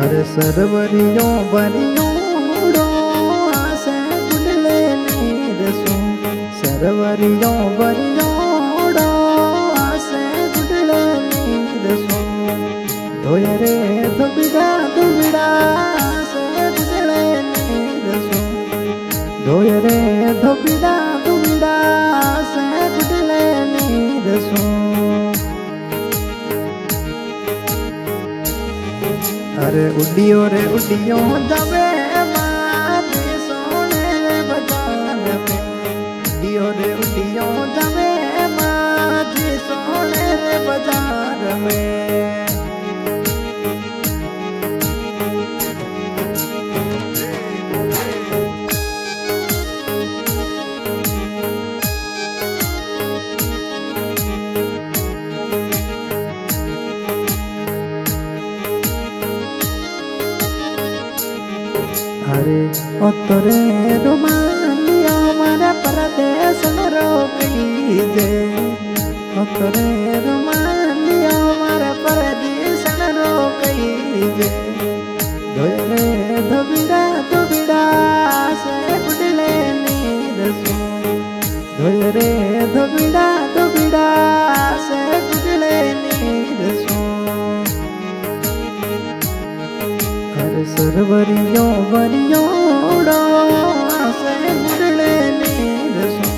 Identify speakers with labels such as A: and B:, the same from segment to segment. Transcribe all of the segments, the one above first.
A: अरे सरवरियों बरियोड़ो आसे गुडले नीर सो सरवरियों बरियोड़ो आसे गुडले नीर सो धोय रे धोबिड़ा धोबिड़ा आसे गुडले नीर सो धोय रे धोबिड़ा धोबिड़ा आसे गुडले नीर सो अरे उडियो रे उडियो जावे माती सोने रे बाजार में उडियो रे उडियो जावे माती सोने रे बाजार में अरे ओतरे रुमालिया मारा परदेस रोकी दे ओतरे रुमालिया मारा परदेस रोकी दे धोरे धोबिड़ा धोबिड़ा से गुडले नीर सो धोरे धोबिड़ा धोबिड़ा से गुडले नीर सो सरवरियों बरियोड़ो आसे गुडले नीर सो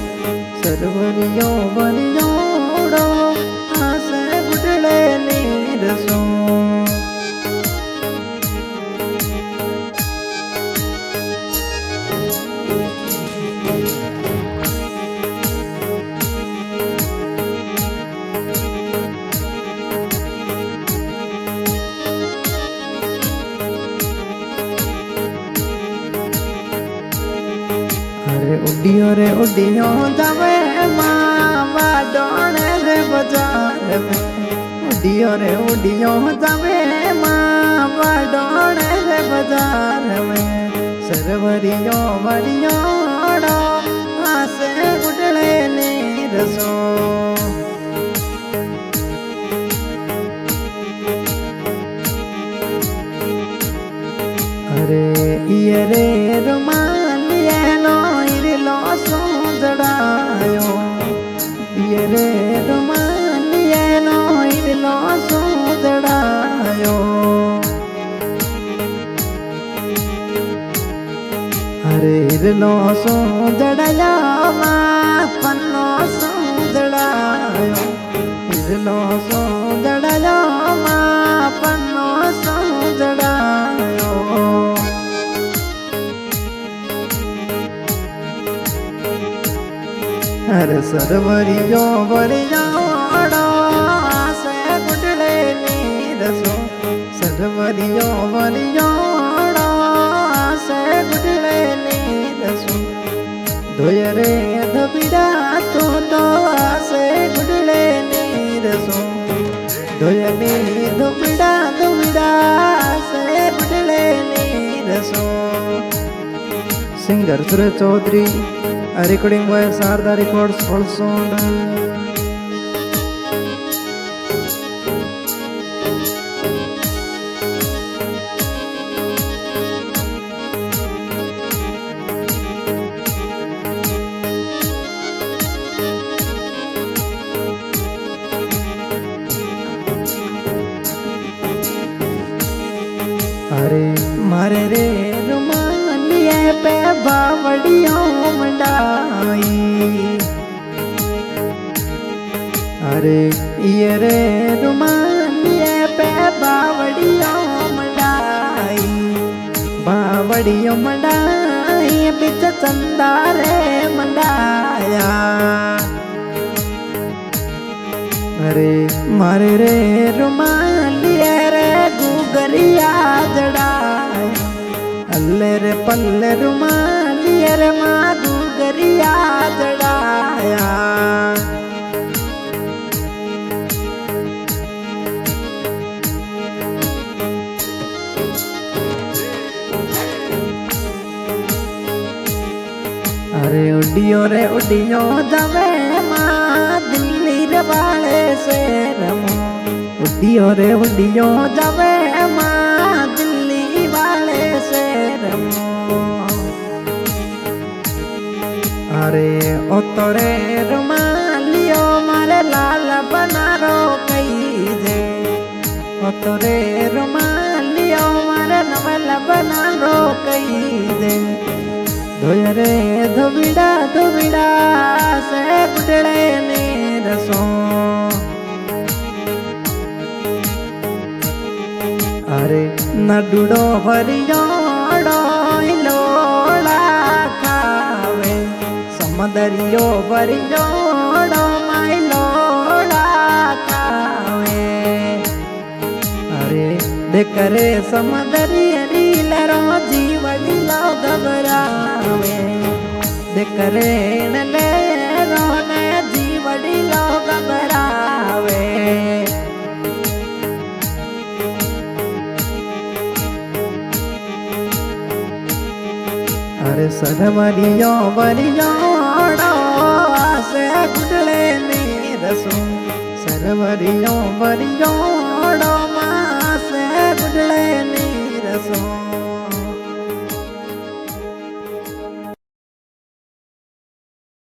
A: सरवरियों बरियोड़ो आसे गुडले नीर सो अरे उडियो रे उडियो जावे मावा डोने रे बाजार में उडियो रे उडियो जावे मावा डोने रे बाजार में सरवरियों बरियोड़ो आसे गुडले नीर सो अरे ये रे रुमालिया नो सो जड़ायो ये रे रुमालिया नो सो जड़ायो अरे इरलो सो जड़ाया पन्नो सो जड़ायो इरलो सो जड़ाया पन्नो सो जड़ायो अरे सरवरियों बरियोड़ो आसे गुडले नीर सो सरवरियों बरियोड़ो आसे गुडले नीर सो धोय रे धोबिड़ा तो आसे गुडले नीर सो धोय नी धोबिड़ा धोबिड़ा आसे गुडले नीर सो singer Suresh Chaudhary recording by Sarda Records also. अरे मारे रे रुमालिया पे बावड़ियों मंडाई अरे ये रे रुमालिया पे बावड़ियों मंडाई बिच चंदा रे मंडाया अरे मारे रे रुमालिया रे गुगरिया जड़ाए अल्ले रे पल्ले रुमालिया रे माँ गुगरिया जड़ाया अरे उडियो रे उडियो जावे माँ दिल्ली रे वाले से रमो उडियो रे उडियो जावे माँ दिल्ली શેર અરે ઓ તો રે રૂમાલિયો મારે લાલ બનારો કહી દે ઓ તો રે રૂમાલિયો મારે નવલ બનારો કહી દે ધોય રે ધોબીડા સે ગુડળે ને રસો અરે નડુડો ભરિયોડો લોડા ખાવે સમદરિયો ભરિયોડો માય લોડા ખાવે અરે દેખરે સમદરી રીલરો જીવડી લો ગભરાવે દેખરે ને રોને જીવડી લો ગભરાવે અરે સરવરિયો વરિયોડો આસે ગુડળે ને રસો સરવરિયો વરિયોડો